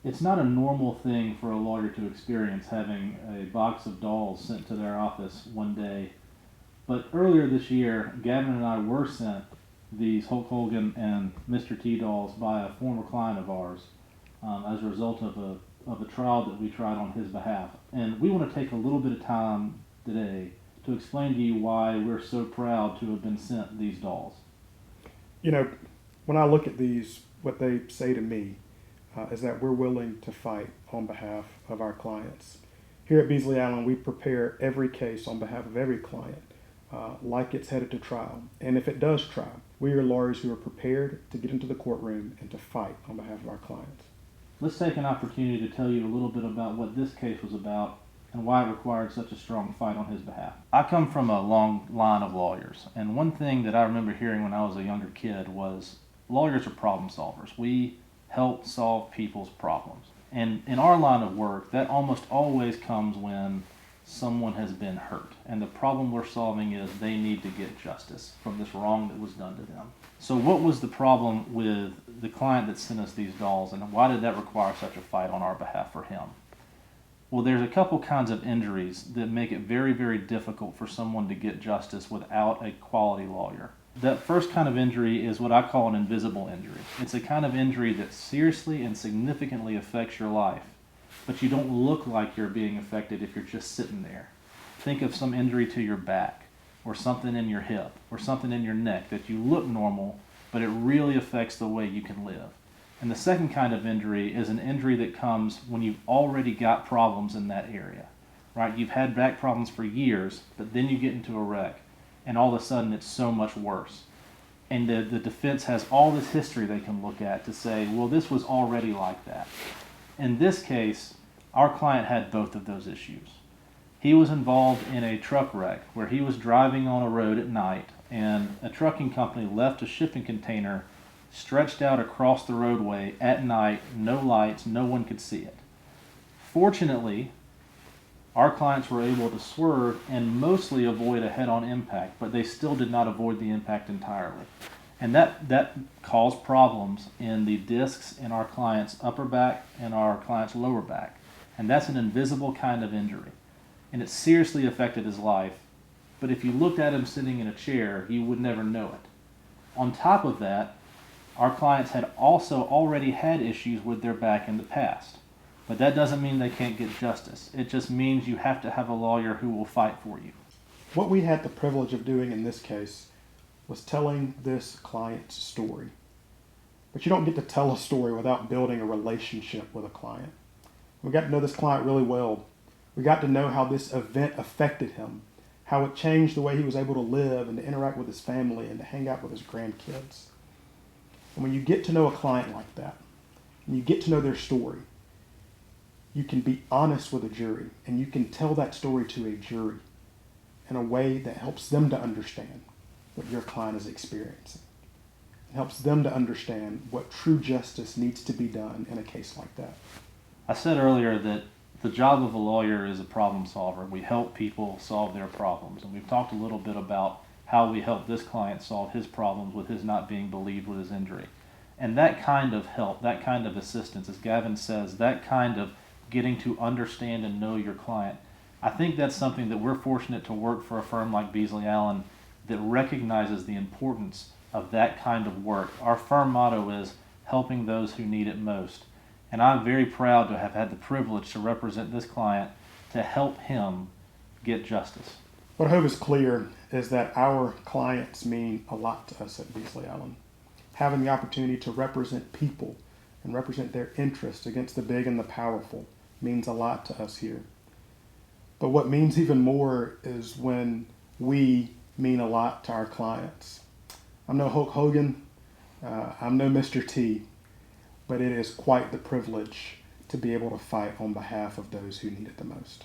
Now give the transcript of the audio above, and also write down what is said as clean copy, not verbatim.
It's not a normal thing for a lawyer to experience having a box of dolls sent to their office one day. But earlier this year, Gavin and I were sent these Hulk Hogan and Mr. T dolls by a former client of ours as a result of a trial that we tried on his behalf. And we want to take a little bit of time today to explain to you why we're so proud to have been sent these dolls. You know, when I look at these, what they say to me is that we're willing to fight on behalf of our clients. Here at Beasley Allen, we prepare every case on behalf of every client, like it's headed to trial. And if it does trial, we are lawyers who are prepared to get into the courtroom and to fight on behalf of our clients. Let's take an opportunity to tell you a little bit about what this case was about and why it required such a strong fight on his behalf. I come from a long line of lawyers, and one thing that I remember hearing when I was a younger kid was lawyers are problem solvers. We help solve people's problems. And in our line of work, that almost always comes when someone has been hurt. And the problem we're solving is they need to get justice from this wrong that was done to them. So what was the problem with the client that sent us these dolls, and why did that require such a fight on our behalf for him? Well, there's a couple kinds of injuries that make it very, very difficult for someone to get justice without a quality lawyer. That first kind of injury is what I call an invisible injury. It's a kind of injury that seriously and significantly affects your life, but you don't look like you're being affected if you're just sitting there. Think of some injury to your back, or something in your hip, or something in your neck that you look normal, but it really affects the way you can live. And the second kind of injury is an injury that comes when you've already got problems in that area, right? You've had back problems for years, but then you get into a wreck, and all of a sudden it's so much worse. And the defense has all this history they can look at to say, well, this was already like that. In this case, our client had both of those issues. He was involved in a truck wreck where he was driving on a road at night, and a trucking company left a shipping container stretched out across the roadway at night, no lights, no one could see it. Fortunately, our clients were able to swerve and mostly avoid a head-on impact, but they still did not avoid the impact entirely. And that caused problems in the discs in our client's upper back and our client's lower back. And that's an invisible kind of injury. And it seriously affected his life. But if you looked at him sitting in a chair, you would never know it. On top of that, our clients had also already had issues with their back in the past. But that doesn't mean they can't get justice. It just means you have to have a lawyer who will fight for you. What we had the privilege of doing in this case was telling this client's story. But you don't get to tell a story without building a relationship with a client. We got to know this client really well. We got to know how this event affected him, how it changed the way he was able to live and to interact with his family and to hang out with his grandkids. And when you get to know a client like that, and you get to know their story, you can be honest with a jury, and you can tell that story to a jury in a way that helps them to understand what your client is experiencing. It helps them to understand what true justice needs to be done in a case like that. I said earlier that the job of a lawyer is a problem solver. We help people solve their problems. And we've talked a little bit about how we help this client solve his problems with his not being believed with his injury. And that kind of help, that kind of assistance, as Gavin says, that kind of getting to understand and know your client, I think that's something that we're fortunate to work for a firm like Beasley Allen that recognizes the importance of that kind of work. Our firm motto is helping those who need it most. And I'm very proud to have had the privilege to represent this client to help him get justice. What I hope is clear is that our clients mean a lot to us at Beasley Allen. Having the opportunity to represent people and represent their interests against the big and the powerful means a lot to us here. But what means even more is when we mean a lot to our clients. I'm no Hulk Hogan, I'm no Mr. T, but it is quite the privilege to be able to fight on behalf of those who need it the most.